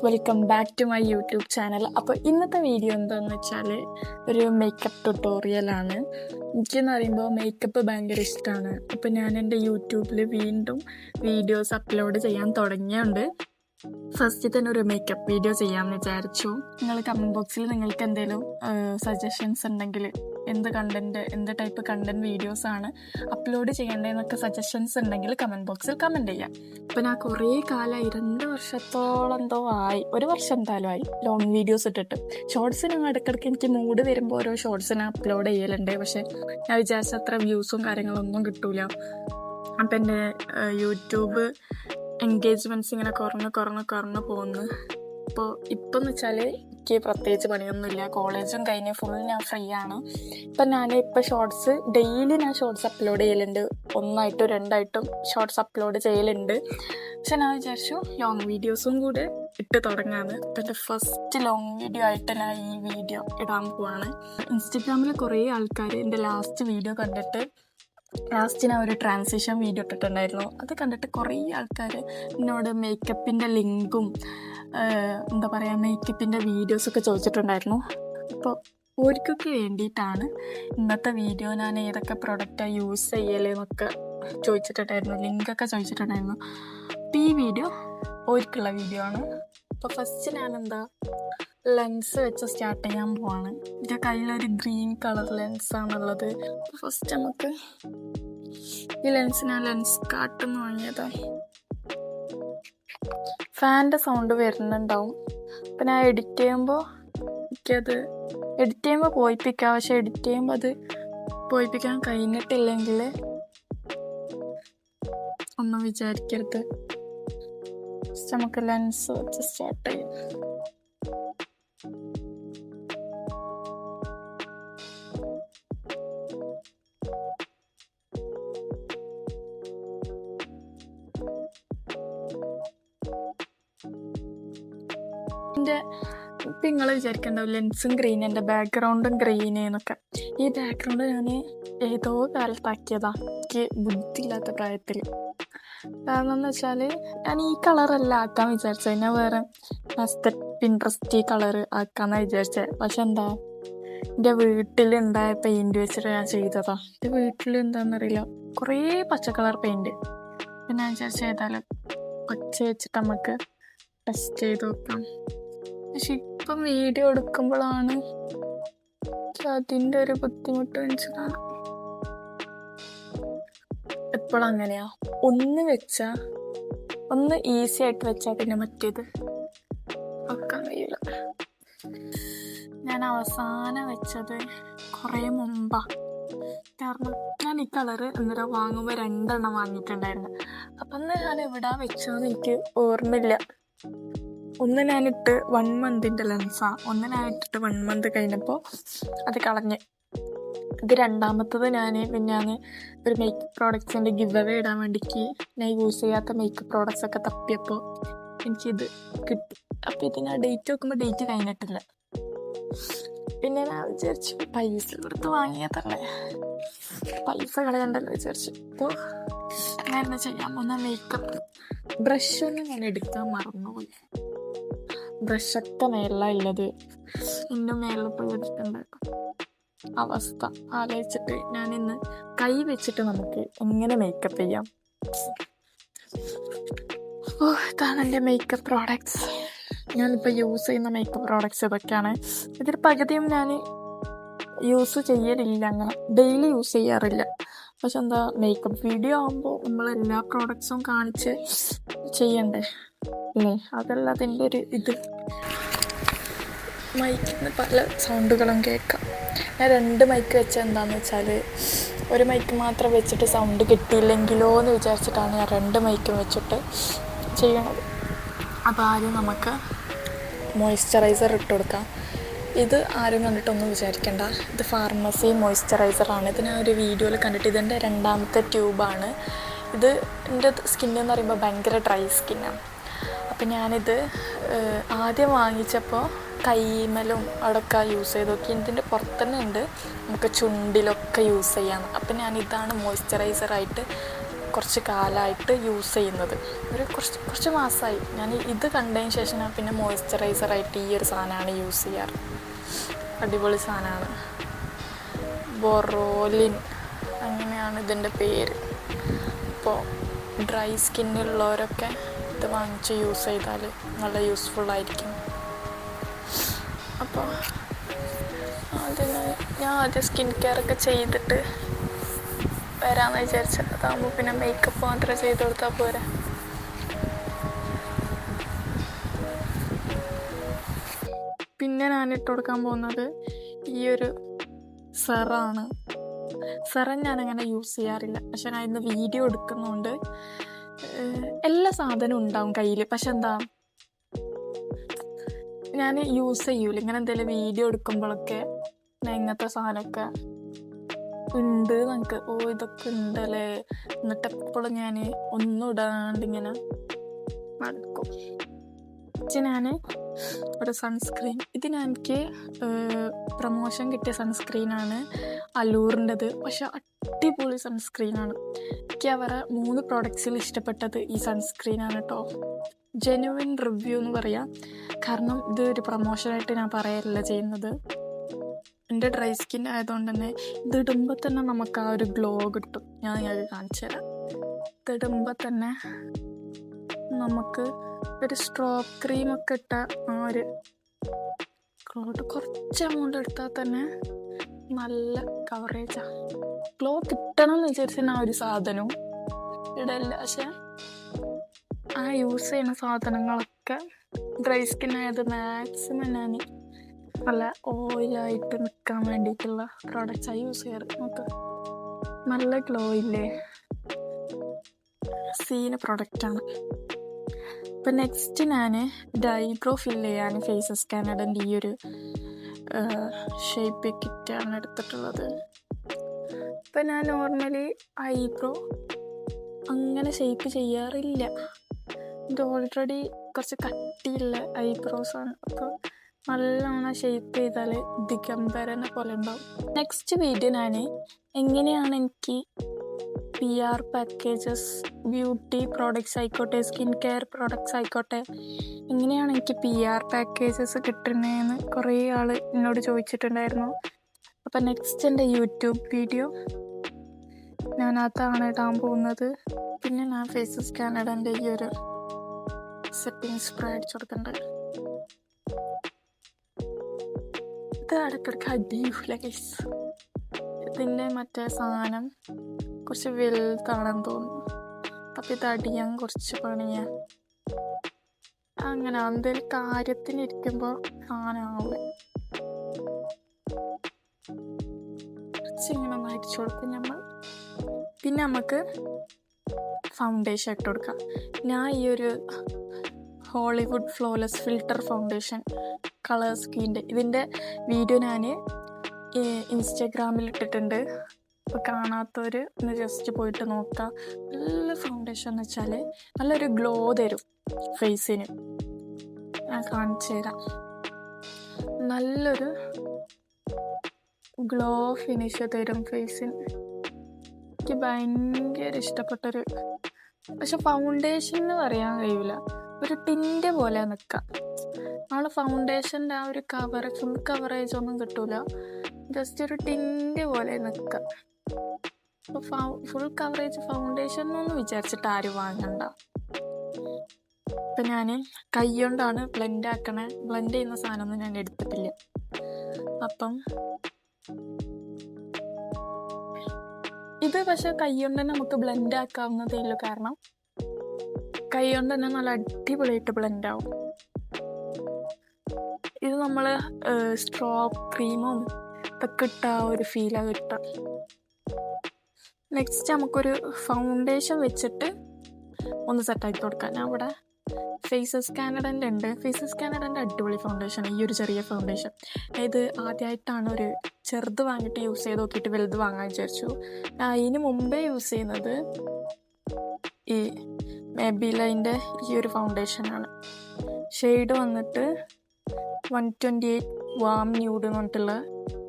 Welcome back to my YouTube channel. അപ്പോൾ ഇന്നത്തെ video എന്താണെന്ന് വെച്ചാൽ ഒരു മേക്കപ്പ് ട്യൂട്ടോറിയലാണ്. എനിക്കെന്ന് പറയുമ്പോൾ മേക്കപ്പ് ഭയങ്കര ഇഷ്ടമാണ്. അപ്പോൾ ഞാൻ എൻ്റെ യൂട്യൂബിൽ വീണ്ടും വീഡിയോസ് അപ്ലോഡ് ചെയ്യാൻ തുടങ്ങിയുണ്ട്. ഫസ്റ്റ് തന്നെ ഒരു മേക്കപ്പ് വീഡിയോ ചെയ്യാമെന്ന് വിചാരിച്ചു. നിങ്ങൾ കമൻറ്റ് ബോക്സിൽ നിങ്ങൾക്ക് എന്തെങ്കിലും സജഷൻസ് ഉണ്ടെങ്കിൽ എന്ത് ടൈപ്പ് കണ്ടൻറ് വീഡിയോസാണ് അപ്ലോഡ് ചെയ്യേണ്ടതെന്നൊക്കെ സജഷൻസ് ഉണ്ടെങ്കിൽ കമൻറ്റ് ബോക്സിൽ കമൻറ്റ് ചെയ്യാം. അപ്പോൾ ഞാൻ കുറേ കാലമായി 2 വർഷത്തോളം എന്തോ ആയി, 1 വർഷം എന്തായാലും ആയി ലോങ് വീഡിയോസ് ഇട്ടിട്ട്. ഷോർട്സിന് ഇടയ്ക്കിടയ്ക്ക് എനിക്ക് മൂഡ് വരുമ്പോൾ ഓരോ ഷോർട്സിന് അപ്ലോഡ് ചെയ്യലുണ്ട്. പക്ഷേ ഞാൻ വിചാരിച്ച അത്ര വ്യൂസും കാര്യങ്ങളൊന്നും കിട്ടൂല. അപ്പം എൻ്റെ യൂട്യൂബ് എൻഗേജ്മെൻറ്റ്സ് ഇങ്ങനെ കുറഞ്ഞു പോകുന്നു. അപ്പോൾ ഇപ്പം എന്ന് വെച്ചാൽ എനിക്ക് പ്രത്യേകിച്ച് പണിയൊന്നുമില്ല, കോളേജും കഴിഞ്ഞ് ഫുൾ ഞാൻ ഫ്രീ ആണ്. ഇപ്പം ഇപ്പോൾ ഷോർട്സ് ഡെയിലി ഞാൻ ഷോർട്സ് അപ്ലോഡ് ചെയ്യലുണ്ട്, 1 ആയിട്ടും 2 ആയിട്ടും ഷോർട്സ് അപ്ലോഡ് ചെയ്യലുണ്ട്. പക്ഷെ ഞാൻ വിചാരിച്ചു ലോങ് വീഡിയോസും കൂടെ ഇട്ട് തുടങ്ങാമെന്ന്. അപ്പം എൻ്റെ ഫസ്റ്റ് ലോങ് വീഡിയോ ആയിട്ട് ഞാൻ ഈ വീഡിയോ ഇടാൻ പോവാണ്. ഇൻസ്റ്റഗ്രാമിൽ കുറേ ആൾക്കാർ എൻ്റെ ലാസ്റ്റ് വീഡിയോ കണ്ടിട്ട് ലാസ്റ്റ് ഞാൻ ഒരു ട്രാൻസിഷൻ വീഡിയോ ഇട്ടിട്ടുണ്ടായിരുന്നു. അത് കണ്ടിട്ട് കുറേ ആൾക്കാർ എന്നോട് മേക്കപ്പിൻ്റെ ലിങ്കും മേക്കപ്പിൻ്റെ വീഡിയോസൊക്കെ ചോദിച്ചിട്ടുണ്ടായിരുന്നു. അപ്പോൾ ഓർക്കൊക്കെ വേണ്ടിയിട്ടാണ് ഇന്നത്തെ വീഡിയോ. ഞാൻ ഏതൊക്കെ പ്രൊഡക്റ്റാണ് യൂസ് ചെയ്യലെന്നൊക്കെ ചോദിച്ചിട്ടുണ്ടായിരുന്നു, ലിങ്കൊക്കെ ചോദിച്ചിട്ടുണ്ടായിരുന്നു. അപ്പോൾ ഈ വീഡിയോ ഓർക്കുള്ള വീഡിയോ ആണ്. അപ്പോൾ ഫസ്റ്റ് ഞാൻ ലെൻസ് വെച്ച് സ്റ്റാർട്ട് ചെയ്യാൻ പോവാണ്. എൻ്റെ കയ്യിലൊരു ഗ്രീൻ കളർ ലെൻസാണുള്ളത്. ഫസ്റ്റ് നമുക്ക് ഈ ലെൻസ് കാട്ടെന്ന് വാങ്ങിയതാണ്. ഫാൻ്റെ സൗണ്ട് വരുന്നുണ്ടാവും. അപ്പം ഞാൻ എഡിറ്റ് ചെയ്യുമ്പോൾ പോയിപ്പിക്കാം. പക്ഷെ എഡിറ്റ് ചെയ്യുമ്പോൾ അത് പോയിപ്പിക്കാൻ കഴിഞ്ഞിട്ടില്ലെങ്കിൽ ഒന്നും വിചാരിക്കരുത്. നമുക്ക് ലെൻസ് വെച്ച് സ്റ്റാർട്ട് ചെയ്യാം. ഇപ്പം നിങ്ങൾ വിചാരിക്കണ്ടാവും ലെൻസും ഗ്രീൻ, എൻ്റെ ബാക്ക്ഗ്രൗണ്ടും ഗ്രീൻ എന്നൊക്കെ. ഈ ബാക്ക്ഗ്രൗണ്ട് ഞാൻ ഏതോ കാലത്താക്കിയതാ, എനിക്ക് ബുദ്ധിയില്ലാത്ത പ്രായത്തിൽ. കാരണം എന്ന് വെച്ചാൽ ഞാൻ ഈ കളറല്ല ആക്കാൻ വിചാരിച്ചത്, ഞാൻ വേറെ പിൻട്രസ്റ്റ് കളർ ആക്കാമെന്നാണ് വിചാരിച്ചത്. പക്ഷെ എൻ്റെ വീട്ടിലുണ്ടായ പെയിൻറ് വെച്ചിട്ട് ഞാൻ ചെയ്തതാ. എൻ്റെ വീട്ടിൽ എന്താണെന്നറിയില്ല, കുറേ പച്ച കളർ പെയിൻറ്. പിന്നെ ഞാൻ വിചാരിച്ച ഏതായാലും പച്ച വെച്ചിട്ട് നമുക്ക് ടെസ്റ്റ് ചെയ്ത് നോക്കാം. പക്ഷെ ഇപ്പം വീഡിയോ എടുക്കുമ്പോഴാണ് അതിൻ്റെ ഒരു ബുദ്ധിമുട്ട് മനസ്സിലാണ്. എപ്പോഴും അങ്ങനെയാ, ഒന്ന് ഈസി ആയിട്ട് വെച്ചാൽ പിന്നെ മറ്റേത് വെക്കാൻ കഴിയില്ല. ഞാൻ അവസാനം വെച്ചത് കുറേ മുമ്പാ. കാരണം ഞാൻ ഈ കളറ് അന്നേരം വാങ്ങുമ്പോൾ 2 എണ്ണം വാങ്ങിയിട്ടുണ്ടായിരുന്നു. അപ്പം ഞാൻ എവിടെ വെച്ചതെന്ന് എനിക്ക് ഓർമ്മയില്ല. ഒന്ന് ഞാനിട്ട് 1 മന്തിൻ്റെ ലെൻസാണ്. ഒന്ന് ഞാനിട്ടിട്ട് 1 മന്ത് കഴിഞ്ഞപ്പോൾ അത് കളഞ്ഞ്. ഇത് രണ്ടാമത്തത് ഞാൻ ഒരു മേക്കപ്പ് പ്രോഡക്ട്സിൻ്റെ ഗിവ് അവേ ഇടാൻ വേണ്ടിക്ക് ഞാൻ യൂസ് ചെയ്യാത്ത മേക്കപ്പ് പ്രോഡക്ട്സ് ഒക്കെ തപ്പിയപ്പോൾ എനിക്കിത് കിട്ടി. അപ്പോൾ ഇത് ഞാൻ ഡേറ്റ് നോക്കുമ്പോൾ ഡേറ്റ് കഴിഞ്ഞിട്ടില്ല. പിന്നെ ഞാൻ വിചാരിച്ചു പൈസ കൊടുത്ത് വാങ്ങിയതല്ലേ, പൈസ കളയണ്ടല്ലോ വിചാരിച്ചു. അപ്പോൾ ഞാൻ എന്താ ചെയ്യാൻ പോകുന്ന മേക്കപ്പ് ബ്രഷൊന്നും ഞാൻ എടുക്കാൻ മറന്നുപോയി. ബ്രഷൊക്കെ മേളിലാണ് ഉള്ളത്, ഇന്നും മേളിൽ പോയി എടുത്തിട്ടുണ്ടാക്കും. അവസ്ഥ ആലോചിച്ചിട്ട് ഞാൻ ഇന്ന് കൈ വെച്ചിട്ട് നമുക്ക് എങ്ങനെ മേക്കപ്പ് ചെയ്യാം. ഇതാണ് എൻ്റെ മേക്കപ്പ് പ്രോഡക്ട്സ്. ഞാനിപ്പോൾ യൂസ് ചെയ്യുന്ന മേക്കപ്പ് പ്രോഡക്ട്സ് ഇതൊക്കെയാണ്. ഇതിൽ പകുതിയും ഞാൻ യൂസ് ചെയ്യലില്ല, അങ്ങനെ ഡെയിലി യൂസ് ചെയ്യാറില്ല. പക്ഷെ മേക്കപ്പ് വീഡിയോ ആകുമ്പോൾ നമ്മൾ എല്ലാ പ്രോഡക്ട്സും കാണിച്ച് ചെയ്യണ്ടേ അല്ലേ? അതല്ല അതിൻ്റെ ഒരു ഇത്. മൈക്കിന് പല സൗണ്ടുകളും കേൾക്കാം. ഞാൻ 2 മൈക്ക് വെച്ച് എന്താണെന്ന് വെച്ചാൽ ഒരു മൈക്ക് മാത്രം വെച്ചിട്ട് സൗണ്ട് കിട്ടിയില്ലെങ്കിലോ എന്ന് വിചാരിച്ചിട്ടാണ് ഞാൻ 2 മൈക്കും വെച്ചിട്ട് ചെയ്യണത്. അപ്പോൾ ആദ്യം നമുക്ക് മോയ്സ്ചറൈസർ ഇട്ട് കൊടുക്കാം. ഇത് ആരും കണ്ടിട്ടൊന്നും വിചാരിക്കണ്ട, ഇത് ഫാർമസി മോയ്സ്ചറൈസറാണ്. ഇത് ഞാൻ ഒരു വീഡിയോയിൽ കണ്ടിട്ട് ഇതെൻ്റെ 2ാമത്തെ ട്യൂബാണ്. ഇത് എൻ്റെ സ്കിന്നെന്ന് പറയുമ്പോൾ ഭയങ്കര ഡ്രൈ സ്കിന്നാണ്. അപ്പം ഞാനിത് ആദ്യം വാങ്ങിച്ചപ്പോൾ കൈമലും അവിടെയൊക്കെ യൂസ് ചെയ്ത് നോക്കി. ഇതിൻ്റെ പുറത്തുതന്നെ ഉണ്ട് നമുക്ക് ചുണ്ടിലൊക്കെ യൂസ് ചെയ്യാം. അപ്പം ഞാനിതാണ് മോയ്സ്ചറൈസറായിട്ട് കുറച്ച് കാലമായിട്ട് യൂസ് ചെയ്യുന്നത്. കുറച്ച് മാസമായി ഞാൻ ഇത് കണ്ടതിന് ശേഷം ഞാൻ പിന്നെ മോയ്സ്ചറൈസറായിട്ട് ഈ ഒരു സാധനമാണ് യൂസ് ചെയ്യാറ്. അടിപൊളി സാധനമാണ്. ബൊറോലിൻ അങ്ങനെയാണ് ഇതിൻ്റെ പേര്. അപ്പോൾ ഡ്രൈ സ്കിന്നുള്ളവരൊക്കെ ഇത് വാങ്ങിച്ച് യൂസ് ചെയ്താൽ നല്ല യൂസ്ഫുള്ളായിരിക്കും. അപ്പോൾ അതിന് ഞാൻ ആദ്യം സ്കിൻ കെയർ ഒക്കെ ചെയ്തിട്ട് വരാമെന്ന് വിചാരിച്ചത്. അതാകുമ്പോൾ പിന്നെ മേക്കപ്പ് മാത്രം ചെയ്ത് കൊടുത്താൽ പോരാ. പിന്നെ ഞാൻ ഇട്ട് കൊടുക്കാൻ പോകുന്നത് ഈ ഒരു സെറാണ്. സെറം ഞാനങ്ങനെ യൂസ് ചെയ്യാറില്ല, പക്ഷെ ഞാൻ ഇന്ന് വീഡിയോ എടുക്കുന്നതുകൊണ്ട് എല്ലാ സാധനവും ഉണ്ടാവും കയ്യിൽ. പക്ഷെ എന്താ, ഞാൻ യൂസ് ചെയ്യൂല. ഇങ്ങനെ എന്തെങ്കിലും വീഡിയോ എടുക്കുമ്പോഴൊക്കെ ഞാൻ ഇങ്ങനത്തെ സാധനമൊക്കെ ഉണ്ട് നമുക്ക് ഇതൊക്കെ ഉണ്ടല്ലേ, എന്നിട്ട് എപ്പോഴും ഞാൻ ഒന്നും ഇടാണ്ട് ഇങ്ങനെ നടക്കും. ഞാൻ ഒരു സൺസ്ക്രീൻ, ഇതിന് എനിക്ക് പ്രൊമോഷൻ കിട്ടിയ സൺസ്ക്രീനാണ് അലൂറിൻ്റെത്. പക്ഷെ അടിപൊളി സൺസ്ക്രീനാണ്. എനിക്ക് അവരെ 3 പ്രോഡക്ട്സിൽ ഇഷ്ടപ്പെട്ടത് ഈ സൺസ്ക്രീനാണ് കേട്ടോ. ജെനുവിൻ റിവ്യൂ എന്ന് പറയാം. കാരണം ഇത് ഒരു പ്രൊമോഷനായിട്ട് ഞാൻ പറയല്ല ചെയ്യുന്നത്. എൻ്റെ ഡ്രൈ സ്കിൻ ആയതുകൊണ്ട് തന്നെ ഇതിടുമ്പോൾ തന്നെ നമുക്ക് ആ ഒരു ഗ്ലോ കിട്ടും. ഞാൻ നിങ്ങൾക്ക് കാണിച്ചു തരാം. ഇതിടുമ്പോൾ തന്നെ നമുക്ക് ഒരു സ്ട്രോക്ക് ക്രീമൊക്കെ ഇട്ട ആ ഒരു കുറച്ച് എമൗണ്ട് എടുത്താൽ തന്നെ നല്ല കവറേജാണ്. ഗ്ലോ കിട്ടണം എന്ന് വിചാരിച്ചാൽ ആ ഒരു സാധനവും ഇടല്ല. പക്ഷെ ആ യൂസ് ചെയ്യുന്ന സാധനങ്ങളൊക്കെ ഡ്രൈ സ്കിൻ ആയത് മാക്സിമം ഞാൻ നല്ല ഓയിലായിട്ട് നിൽക്കാൻ വേണ്ടിയിട്ടുള്ള പ്രോഡക്റ്റ്സാണ് യൂസ് ചെയ്യാറ്. നമുക്ക് നല്ല ഗ്ലോ ഇല്ലേ, സീന പ്രോഡക്റ്റാണ്. ഇപ്പം നെക്സ്റ്റ് ഞാൻ ഐബ്രോ ഫില്ല് ചെയ്യാൻ ഫേസസ് കാനഡൻ്റെ ഈ ഒരു ഷേപ്പ് കിറ്റാണ് എടുത്തിട്ടുള്ളത്. ഇപ്പം ഞാൻ നോർമലി ഐബ്രോ അങ്ങനെ ഷേപ്പ് ചെയ്യാറില്ല. ഇത് ഓൾറെഡി കുറച്ച് കട്ടിയുള്ള ഐബ്രോസാണ്. അപ്പോൾ നല്ലോണം ഷേപ്പ് ചെയ്താൽ ദിഗംബരനെ പോലെ ഉണ്ടാവും. നെക്സ്റ്റ് വീഡിയോ ഞാൻ എങ്ങനെയാണ് എനിക്ക് PR പാക്കേജസ്, ബ്യൂട്ടി പ്രോഡക്റ്റ്സ് ആയിക്കോട്ടെ, സ്കിൻ കെയർ പ്രോഡക്റ്റ്സ് ആയിക്കോട്ടെ, എങ്ങനെയാണ് എനിക്ക് PR പാക്കേജസ് കിട്ടുന്നതെന്ന് കുറേ ആൾ എന്നോട് ചോദിച്ചിട്ടുണ്ടായിരുന്നു. അപ്പം നെക്സ്റ്റ് എൻ്റെ യൂട്യൂബ് വീഡിയോ ഞാനതാണ് ഇടാൻ പോകുന്നത്. പിന്നെ ഞാൻ ഫേസസ് കാനഡൻ്റെ ഈ ഒരു സെറ്റിംഗ് സ്പ്രേ അടിച്ചു കൊടുക്കുന്നുണ്ട്. ഇത് ഇടയ്ക്കിടയ്ക്ക് അടിയൂല ഗൈസ്. ഇതിൻ്റെ മറ്റേ സാധനം കുറച്ച് വലുതാണെന്ന് തോന്നുന്നു. അപ്പം ഇത് അടിയാൻ കുറച്ച് പണിയാണ്. അങ്ങനെ എന്തെങ്കിലും കാര്യത്തിനിരിക്കുമ്പോൾ സാധനമാവില്ല. കുറച്ചിങ്ങനെ ഒന്ന് അടിച്ചു കൊടുക്കും നമ്മൾ. പിന്നെ നമുക്ക് ഫൗണ്ടേഷൻ ഇട്ട് കൊടുക്കാം. ഞാൻ ഈ ഒരു Hollywood flawless filter foundation colour സ്കിൻ്റെ ഇതിൻ്റെ വീഡിയോ ഞാൻ ഇൻസ്റ്റാഗ്രാമിൽ ഇട്ടിട്ടുണ്ട്. അപ്പോൾ കാണാത്തവർ ഒന്ന് ജസ്റ്റ് പോയിട്ട് നോക്കാം. നല്ല ഫൗണ്ടേഷൻ എന്ന് വെച്ചാൽ നല്ലൊരു ഗ്ലോ തരും ഫേസിന്. ഞാൻ കാണിച്ചു തരാം. നല്ലൊരു ഗ്ലോ ഫിനിഷ് തരും ഫേസിന്. എനിക്ക് ഭയങ്കര ഇഷ്ടപ്പെട്ടൊരു, പക്ഷെ ഫൗണ്ടേഷൻ എന്ന് പറയാൻ കഴിയില്ല, ഒരു ടിൻ്റെ പോലെ നിൽക്കാം. നമ്മളെ ഫൗണ്ടേഷൻ്റെ ആ ഒരു ഫുൾ കവറേജ് ഒന്നും കിട്ടൂല. ജസ്റ്റ് ഒരു ടിൻ്റെ പോലെ നിൽക്കാം. അപ്പോൾ ഫുൾ കവറേജ് ഫൗണ്ടേഷൻ എന്നൊന്നും വിചാരിച്ചിട്ട് ആരും വാങ്ങണ്ട. ഇപ്പം ഞാൻ കൈ കൊണ്ടാണ് ബ്ലെൻഡ് ചെയ്യുന്ന സാധനമൊന്നും ഞാൻ എടുത്തിട്ടില്ല. അപ്പം ഇത് പക്ഷെ കൈ കൊണ്ട് തന്നെ നമുക്ക് ബ്ലെൻഡ് ആക്കാവുന്നതേ ഉള്ളൂ. കാരണം കൈ കൊണ്ട് തന്നെ നല്ല അടിപൊളിയായിട്ട് ബ്ലെൻഡ് ആവും. ഇത് നമ്മൾ സ്ട്രോക്ക് ക്രീമും ഇതൊക്കെ ഇട്ട ഒരു ഫീലാണ് കിട്ടുക. നെക്സ്റ്റ് നമുക്കൊരു ഫൗണ്ടേഷൻ വെച്ചിട്ട് ഒന്ന് സെറ്റാക്കി കൊടുക്കാം. ഞാൻ ഇവിടെ ഫേസസ് കാനഡൻ്റെ ഉണ്ട്. ഫേസസ് കാനഡൻ്റെ അടിപൊളി ഫൗണ്ടേഷൻ, ഈ ഒരു ചെറിയ ഫൗണ്ടേഷൻ. ഇത് ആദ്യമായിട്ടാണ് ഒരു ചെറുത് വാങ്ങിയിട്ട് യൂസ് ചെയ്ത് നോക്കിയിട്ട് വലുത് വാങ്ങാൻ വിചാരിച്ചു. അതിന് മുമ്പേ യൂസ് ചെയ്യുന്നത് ഈ മെബിലൈൻ്റെ ഈ ഒരു ഫൗണ്ടേഷനാണ്. ഷെയ്ഡ് വന്നിട്ട് 128 വാം ന്യൂഡ് എന്ന് പറഞ്ഞിട്ടുള്ള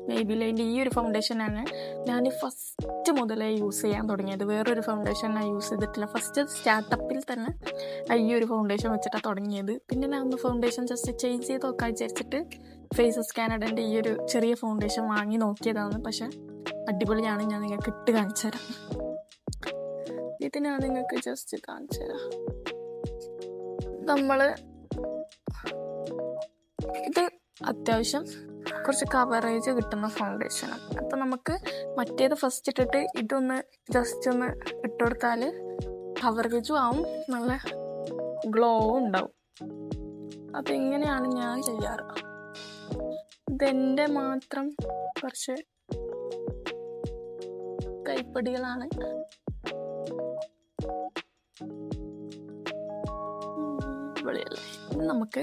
മേബിലൈൻ്റെ ഈ ഒരു ഫൗണ്ടേഷനാണ് ഞാൻ ഫസ്റ്റ് മുതലേ യൂസ് ചെയ്യാൻ തുടങ്ങിയത്. വേറൊരു ഫൗണ്ടേഷൻ ഞാൻ യൂസ് ചെയ്തിട്ടില്ല. ഫസ്റ്റ് സ്റ്റാർട്ടപ്പിൽ തന്നെ ഈ ഒരു ഫൗണ്ടേഷൻ വെച്ചിട്ടാണ് തുടങ്ങിയത്. പിന്നെ ഞാൻ ഒന്ന് ഫൗണ്ടേഷൻ ജസ്റ്റ് ചേഞ്ച് ചെയ്ത് നോക്കാൻ വിചാരിച്ചിട്ട് ഫേസസ് കാനഡൻ്റെ ഈ ഒരു ചെറിയ ഫൗണ്ടേഷൻ വാങ്ങി നോക്കിയതാണ്. പക്ഷെ അടിപൊളിയാണ്. ഞാൻ നിങ്ങൾക്ക് ഇട്ട് കാണിച്ചു തരാം. ഇത് ഞാൻ നിങ്ങൾക്ക് ജസ്റ്റ് കാണിച്ചു തരാം. ഇത് അത്യാവശ്യം കുറച്ച് കവറേജ് കിട്ടുന്ന ഫൗണ്ടേഷനാണ്. അപ്പം നമുക്ക് മറ്റേത് ഫസ്റ്റ് ഇട്ടിട്ട് ഇതൊന്ന് ജസ്റ്റ് ഒന്ന് ഇട്ട് കൊടുത്താൽ കവറേജും ആവും, നല്ല ഗ്ലോവും ഉണ്ടാവും. അപ്പം ഇങ്ങനെയാണ് ഞാൻ ചെയ്യാറ്. ഇതെൻ്റെ മാത്രം കുറച്ച് കൈപ്പടികളാണ്. നമുക്ക്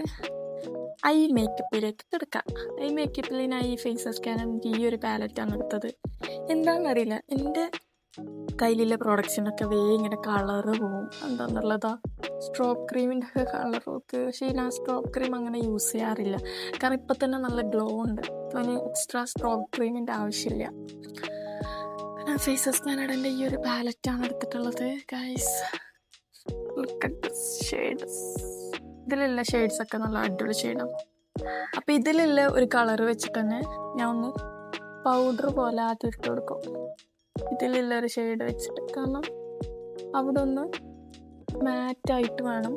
ഐ മേക്കപ്പിലേക്ക് കിടക്കാം. ഐ മേക്കപ്പിൽ ഞാൻ ഈ ഫേസസ് കാനഡൻ്റെ ഈ ഒരു പാലറ്റാണ് എടുത്തത്. എന്താണെന്നറിയില്ല, എൻ്റെ കയ്യിലുള്ള പ്രോഡക്ട്സിനൊക്കെ ഇങ്ങനെ കളറ് പോവും. എന്താണെന്നുള്ളതാ സ്ട്രോക്ക് ക്രീമിൻ്റെ ഒക്കെ കളറൊക്കെ. പക്ഷേ ഞാൻ സ്ട്രോക്ക് ക്രീം അങ്ങനെ യൂസ് ചെയ്യാറില്ല, കാരണം ഇപ്പം തന്നെ നല്ല ഗ്ലോ ഉണ്ട്. അപ്പോൾ അതിന് എക്സ്ട്രാ സ്ട്രോക്ക് ക്രീമിൻ്റെ ആവശ്യമില്ല. ഞാൻ ഫേസസ് കാനഡൻ്റെ ഈ ഒരു പാലറ്റാണ് എടുത്തിട്ടുള്ളത്. Guys, look at this shades. ഇതിലുള്ള ഷെയ്ഡ്സൊക്കെ നല്ല അടിപൊളി ഷെയ്ഡാണ്. അപ്പോൾ ഇതിലുള്ള ഒരു കളർ വെച്ചിട്ട് തന്നെ ഞാൻ ഒന്ന് പൗഡർ പോലെ ആദ്യം ഇട്ട് കൊടുക്കും. ഇതിലുള്ള ഒരു ഷെയ്ഡ് വെച്ചിട്ട്, കാരണം അവിടെ ഒന്ന് മാറ്റായിട്ട് വേണം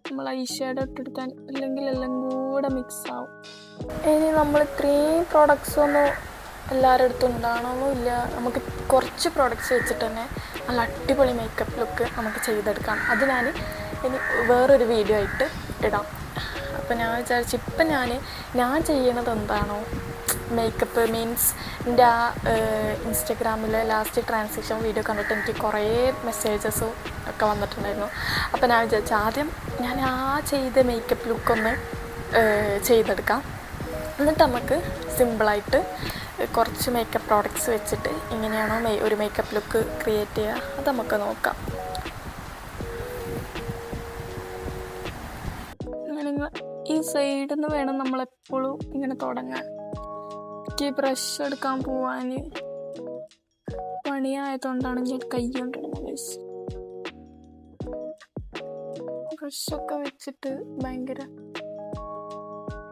നമ്മൾ ഐ ഷേഡ് ഇട്ടെടുക്കാൻ, അല്ലെങ്കിൽ എല്ലാം കൂടെ മിക്സ് ആവും. ഇനി നമ്മൾ ഇത്രയും പ്രോഡക്ട്സ് ഒന്നും എല്ലാവരുടെ അടുത്തും ഉണ്ടാകണമെന്നില്ല. നമുക്ക് കുറച്ച് പ്രോഡക്റ്റ്സ് വെച്ചിട്ട് തന്നെ നല്ല അടിപൊളി മേക്കപ്പ് ലുക്ക് നമുക്ക് ചെയ്തെടുക്കാം. അത് ഞാൻ ഇനി വേറൊരു വീഡിയോ ആയിട്ട് ഇടാം. അപ്പോൾ ഞാൻ വിചാരിച്ചു ഇപ്പം ഞാൻ ചെയ്യണത് എന്താണോ മേക്കപ്പ് മീൻസ് എൻ്റെ ആ ഇൻസ്റ്റഗ്രാമിലെ ലാസ്റ്റ് ട്രാൻസാക്ഷൻ വീഡിയോ കണ്ടിട്ട് എനിക്ക് കുറേ മെസ്സേജസും ഒക്കെ വന്നിട്ടുണ്ടായിരുന്നു. അപ്പോൾ ഞാൻ വിചാരിച്ചു ആദ്യം ഞാൻ ചെയ്ത മേക്കപ്പ് ലുക്കൊന്ന് ചെയ്തെടുക്കാം. എന്നിട്ട് നമുക്ക് സിമ്പിളായിട്ട് കുറച്ച് മേക്കപ്പ് പ്രോഡക്റ്റ്സ് വെച്ചിട്ട് എങ്ങനെയാണോ ഒരു മേക്കപ്പ് ലുക്ക് ക്രിയേറ്റ് ചെയ്യുക അത് നമുക്ക് നോക്കാം. ഈ സൈഡിൽ നിന്ന് വേണം നമ്മളെപ്പോഴും ഇങ്ങനെ തുടങ്ങാൻ. എനിക്ക് ബ്രഷ് എടുക്കാൻ പോവാൻ പണിയായതുകൊണ്ടാണ് ഞാൻ കൈ കൊണ്ടിടുന്നത്. ബ്രഷൊക്കെ വെച്ചിട്ട് ഭയങ്കര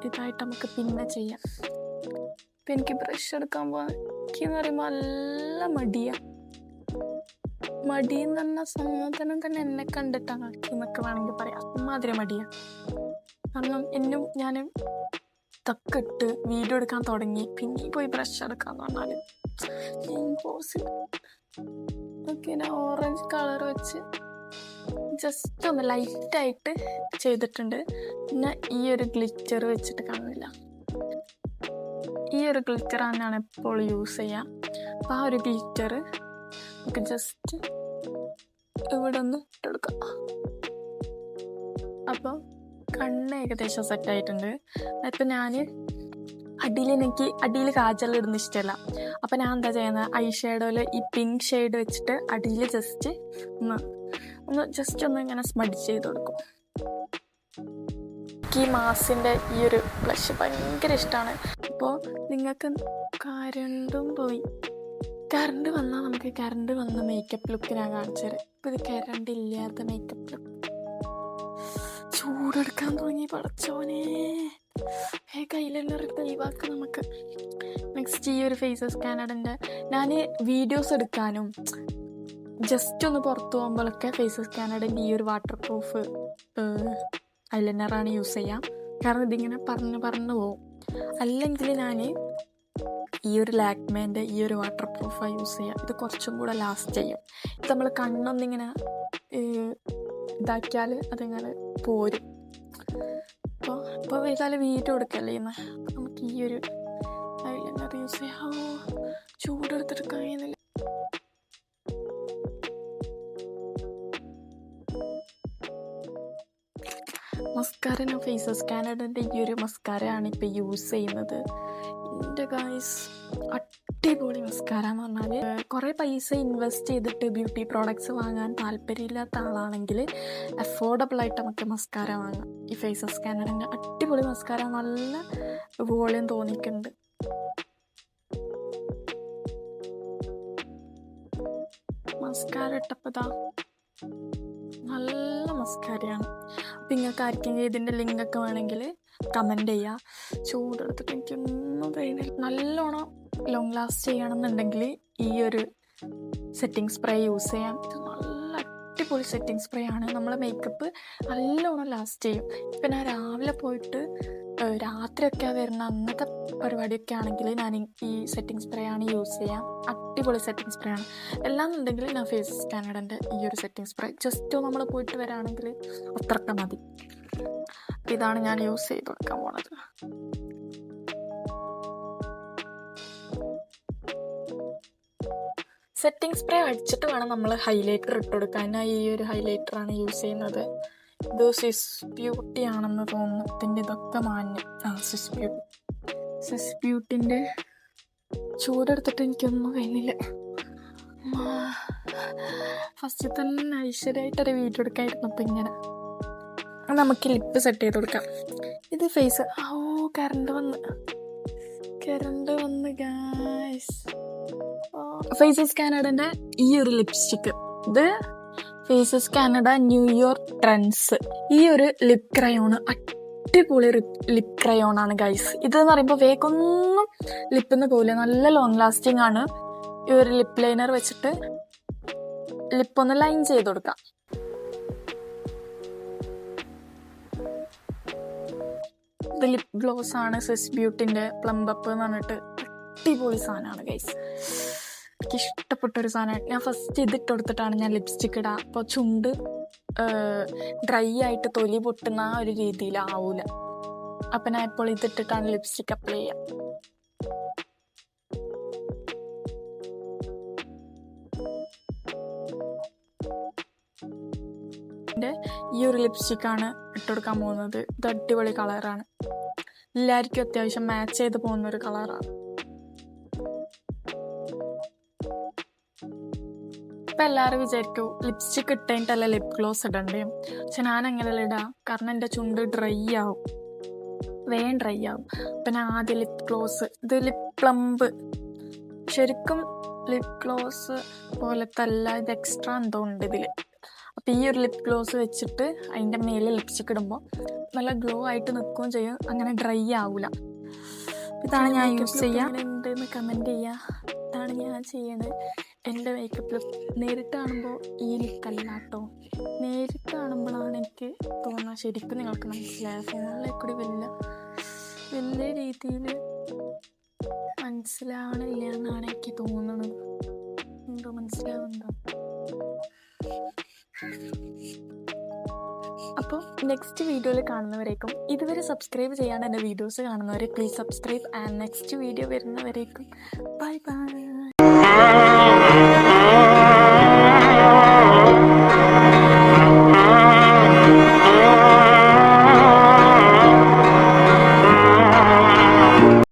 ഇതായിട്ട് നമുക്ക് പിന്നെ ചെയ്യാം. ഇപ്പം എനിക്ക് ബ്രഷ് എടുക്കാൻ പോകാൻ എനിക്കെന്ന് പറയുമ്പോൾ നല്ല മടിയാണ്. മടിയെന്ന് പറഞ്ഞ സാധനം തന്നെ എന്നെ കണ്ടിട്ടാണ് എന്നൊക്കെ വേണമെങ്കിൽ പറയാം. അമ്മാതിരി മടിയാണ്. കാരണം ഞാൻ തക്കിട്ട് വീഡിയോ എടുക്കാൻ തുടങ്ങി, പിന്നെ പോയി ബ്രഷ് എടുക്കാന്ന് പറഞ്ഞാൽ ഇമ്പോസിബിൾ. ഓക്കെ, ഞാൻ ഓറഞ്ച് കളർ വെച്ച് ജസ്റ്റ് ഒന്ന് ലൈറ്റായിട്ട് ചെയ്തിട്ടുണ്ട്. പിന്നെ ഈ ഒരു ഗ്ലിറ്റർ വെച്ചിട്ട് കാണുന്നില്ല, ഈ ഒരു ഗ്ലിറ്ററാണ് ഞാൻ എപ്പോഴും യൂസ് ചെയ്യാം. അപ്പോൾ ആ ഒരു ഗ്ലിറ്റർ നമുക്ക് ജസ്റ്റ് ഇവിടെ ഒന്ന് ഇട്ടെടുക്കാം. അപ്പോൾ കണ്ണ് ഏകദേശം സെറ്റായിട്ടുണ്ട്. ഇപ്പം ഞാൻ എനിക്ക് അടിയിൽ കാജൽ ഇടുന്ന ഇഷ്ടമല്ല. അപ്പം ഞാൻ എന്താ ചെയ്യുന്നത്, ഐ ഷേഡോയിൽ ഈ പിങ്ക് ഷെയ്ഡ് വെച്ചിട്ട് അടിയിൽ ജസ്റ്റ് ഒന്ന് ഇങ്ങനെ സ്മഡ്ജ് ചെയ്ത് കൊടുക്കും. എനിക്ക് ഈ മാസിൻ്റെ ഈ ഒരു ബ്ലഷ് ഭയങ്കര ഇഷ്ടമാണ്. അപ്പോൾ നിങ്ങൾക്ക് കറണ്ട് വന്നാൽ നമുക്ക് കറണ്ട് വന്ന മേക്കപ്പ് ലുക്ക് ഞാൻ കാണിച്ചു തരാം. ഇപ്പോൾ ഇത് കറണ്ട് ഇല്ലാത്ത മേക്കപ്പ് ലുക്ക്. ചൂടെടുക്കാൻ തുടങ്ങി പടച്ചോനെ, കയ്യിലെല്ലാം തെളിവാക്ക് നമുക്ക്. നെക്സ്റ്റ് ഈ ഒരു ഫേസസ് കാനഡൻ്റെ ഞാൻ വീഡിയോസ് എടുക്കാനും ജസ്റ്റ് ഒന്ന് പുറത്ത് പോകുമ്പോഴൊക്കെ ഫേസസ് കാനഡൻ്റെ ഈ ഒരു വാട്ടർ പ്രൂഫ് ഐലൈനറാണ് യൂസ് ചെയ്യാം. കാരണം ഇതിങ്ങനെ പറഞ്ഞു പോകും. അല്ലെങ്കിൽ ഞാൻ ഈ ഒരു ലാക്മേൻ്റെ ഈ ഒരു വാട്ടർ പ്രൂഫാണ് യൂസ് ചെയ്യുക. ഇത് കുറച്ചും കൂടെ ലാസ്റ്റ് ചെയ്യും. ഇത് നമ്മൾ കണ്ണൊന്നിങ്ങനെ ഇതാക്കിയാൽ അതിങ്ങനെ പോരും. അപ്പോൾ ഏതായാലും വീഡിയോ എടുക്കല്ലേ ഇന്ന്, നമുക്ക് ഈ ഒരു ഐലൈനർ യൂസ് ചെയ്യാം. ചൂടെടുത്തിട്ട് കഴിയുന്നില്ല. മസ്കാര ഞാൻ ഫേസസ് കാനഡൻ്റെ ഈ ഒരു മസ്കാരയാണ് ഇപ്പോൾ യൂസ് ചെയ്യുന്നത്. എൻ്റെ ഗൈസ് അടിപൊളി മസ്കാര എന്ന് പറഞ്ഞാൽ കുറേ പൈസ ഇൻവെസ്റ്റ് ചെയ്തിട്ട് ബ്യൂട്ടി പ്രോഡക്ട്സ് വാങ്ങാൻ താല്പര്യമില്ലാത്ത ആളാണെങ്കിൽ അഫോർഡബിളായിട്ട് നമുക്ക് മസ്കാര വാങ്ങാം. ഈ ഫേസസ് കാനഡൻ്റെ അടിപൊളി മസ്കാര, നല്ല വോളിയം തോന്നിക്കുന്നുണ്ട്. മസ്കാര ഇട്ടപ്പോതാ നല്ല മസ്കാരയാണ്. അപ്പം നിങ്ങൾക്ക് ആർക്കെങ്കിലും ഇതിൻ്റെ ലിങ്കൊക്കെ വേണമെങ്കിൽ കമൻറ്റ് ചെയ്യുക. ചൂടെടുത്തിട്ട് എനിക്കൊന്നും കഴിയുന്നില്ല. നല്ലോണം ലോങ് ലാസ്റ്റ് ചെയ്യണമെന്നുണ്ടെങ്കിൽ ഈ ഒരു സെറ്റിംഗ് സ്പ്രേ യൂസ് ചെയ്യാം. ഇത് നല്ല അടിപൊളി സെറ്റിംഗ് സ്പ്രേ ആണ്. നമ്മളെ മേക്കപ്പ് നല്ലോണം ലാസ്റ്റ് ചെയ്യും. ഇപ്പം ഞാൻ രാവിലെ പോയിട്ട് രാത്രിയൊക്കെ വരുന്ന അന്നത്തെ പരിപാടിയൊക്കെ ആണെങ്കിൽ ഞാൻ ഈ സെറ്റിംഗ് സ്പ്രേ ആണ് യൂസ് ചെയ്യാം. അടിപൊളി സെറ്റിംഗ് സ്പ്രേ ആണ്. എല്ലാന്നുണ്ടെങ്കിൽ ഞാൻ ഫേസസ് കാനഡൻ്റെ ഈ ഒരു സെറ്റിംഗ് സ്പ്രേ ജസ്റ്റ് നമ്മൾ പോയിട്ട് വരാണെങ്കിൽ അത്രയ്ക്ക് മതി. ഇതാണ് ഞാൻ യൂസ് ചെയ്ത് കൊടുക്കാൻ പോണത്. സെറ്റിംഗ് സ്പ്രേ അടിച്ചിട്ട് വേണം നമ്മൾ ഹൈലൈറ്റർ ഇട്ട് കൊടുക്കാൻ. ഞാൻ ഈ ഒരു ഹൈലൈറ്ററാണ് യൂസ് ചെയ്യുന്നത്. ഇത് സ്വിസ് ബ്യൂട്ടി ആണെന്ന് തോന്നുന്നു. ഇതിൻ്റെ ഇതൊക്കെ മാന്യം. സ്വിസ് ബ്യൂട്ടിൻ്റെ ചൂടെടുത്തിട്ട് എനിക്കൊന്നും കഴിഞ്ഞില്ല. ഫസ്റ്റ് തന്നെ ഐശ്വര്യമായിട്ടൊരു വീഡിയോ എടുക്കായിരുന്നു. അപ്പം ഇങ്ങനെ നമുക്ക് ലിപ്പ് സെറ്റ് ചെയ്ത് കൊടുക്കാം. ഇത് ഫേസ് കറണ്ട് വന്ന് ഗായ്സ്. ഫേസസ് കാനഡൻ്റെ ഈ ഒരു ലിപ്സ്റ്റിക്ക്, ഇത് ഫേസസ് കാനഡ ന്യൂയോർക്ക് ട്രെൻഡ്സ്. ഈ ഒരു ലിപ് ക്രയോണ് അടിപൊളി ലിപ് ക്രയോൺ ആണ് ഗൈസ്. ഇതെന്ന് പറയുമ്പോൾ വേഗമൊന്നും ലിപ്പിന്ന് പോകില്ല. നല്ല ലോങ് ലാസ്റ്റിംഗ് ആണ്. ഈ ഒരു ലിപ് ലൈനർ വെച്ചിട്ട് ലിപ്പൊന്ന് ലൈൻ ചെയ്ത് കൊടുക്കാം. ഇത് ലിപ് ഗ്ലോസ് ആണ് സ്വിസ് ബ്യൂട്ടിൻ്റെ പ്ലംബപ്പ് എന്ന് പറഞ്ഞിട്ട് അടിപൊളി സാധനമാണ് ഗൈസ്. എനിക്ക് ഇഷ്ടപ്പെട്ടൊരു സാധനമാണ്. ഞാൻ ഫസ്റ്റ് ഇതിട്ട് കൊടുത്തിട്ടാണ് ഞാൻ ലിപ്സ്റ്റിക്ക് ഇടുക. അപ്പോൾ ചുണ്ട് ഡ്രൈ ആയിട്ട് തൊലി പൊട്ടുന്ന ആ ഒരു രീതിയിലാവൂല. അപ്പം ഞാൻ ഇപ്പോൾ ഇതിട്ടിട്ടാണ് ലിപ്സ്റ്റിക്ക് അപ്ലൈ ചെയ്യുക. ഈ ഒരു ലിപ്സ്റ്റിക്കാണ് ഇട്ടുകൊടുക്കാൻ പോകുന്നത്. ഇത് അടിപൊളി കളറാണ്. എല്ലാവർക്കും അത്യാവശ്യം മാച്ച് ചെയ്ത് പോകുന്നൊരു കളറാണ്. ഇപ്പം എല്ലാവരും വിചാരിക്കും ലിപ്സ്റ്റിക്ക് ഇട്ടതിട്ടല്ല ലിപ് ഗ്ലോസ് ഇടണ്ടേ. പക്ഷെ ഞാൻ അങ്ങനെയല്ല ഇടാം. കാരണം എൻ്റെ ചുണ്ട് വേഗം ഡ്രൈ ആവും. അപ്പം ഞാൻ ആദ്യം ലിപ് ഗ്ലോസ്, ഇത് ലിപ് പ്ലംബ്, ശരിക്കും ലിപ് ഗ്ലോസ് പോലത്തെ അല്ല, ഇത് എക്സ്ട്രാ എന്തോ ഉണ്ട് ഇതിൽ. അപ്പം ഈ ഒരു ലിപ് ഗ്ലോസ് വെച്ചിട്ട് അതിൻ്റെ മേലെ ലിപ്സ്റ്റിക്ക് ഇടുമ്പോൾ നല്ല ഗ്ലോ ആയിട്ട് നിൽക്കുകയും ചെയ്യും. അങ്ങനെ ഡ്രൈ ആവില്ല. ഇതാണ് ഞാൻ യൂസ് ചെയ്യാം. ഉണ്ടെന്ന് കമൻറ്റ് ചെയ്യുക. ഇതാണ് ഞാൻ ചെയ്യണത്. എൻ്റെ മേക്കപ്പ് ലുക്ക് നേരിട്ട് കാണുമ്പോൾ ഈ ലുക്കല്ല കേട്ടോ. നേരിട്ട് കാണുമ്പോഴാണ് എനിക്ക് തോന്നുന്നത് ശരിക്കും നിങ്ങൾക്ക് മനസ്സിലായ. ഫോണിലെ കൂടി വലിയ രീതിയിൽ മനസ്സിലാവണില്ല എന്നാണ് എനിക്ക് തോന്നുന്നത്. എന്തോ മനസ്സിലാവുന്നുണ്ടോ? അപ്പോൾ നെക്സ്റ്റ് വീഡിയോയിൽ കാണുന്നവരേക്കും, ഇതുവരെ സബ്സ്ക്രൈബ് ചെയ്യാണ്ട് എൻ്റെ വീഡിയോസ് കാണുന്നവരെ please subscribe. And next video വരുന്നവരേക്കും ബൈ ബൈ.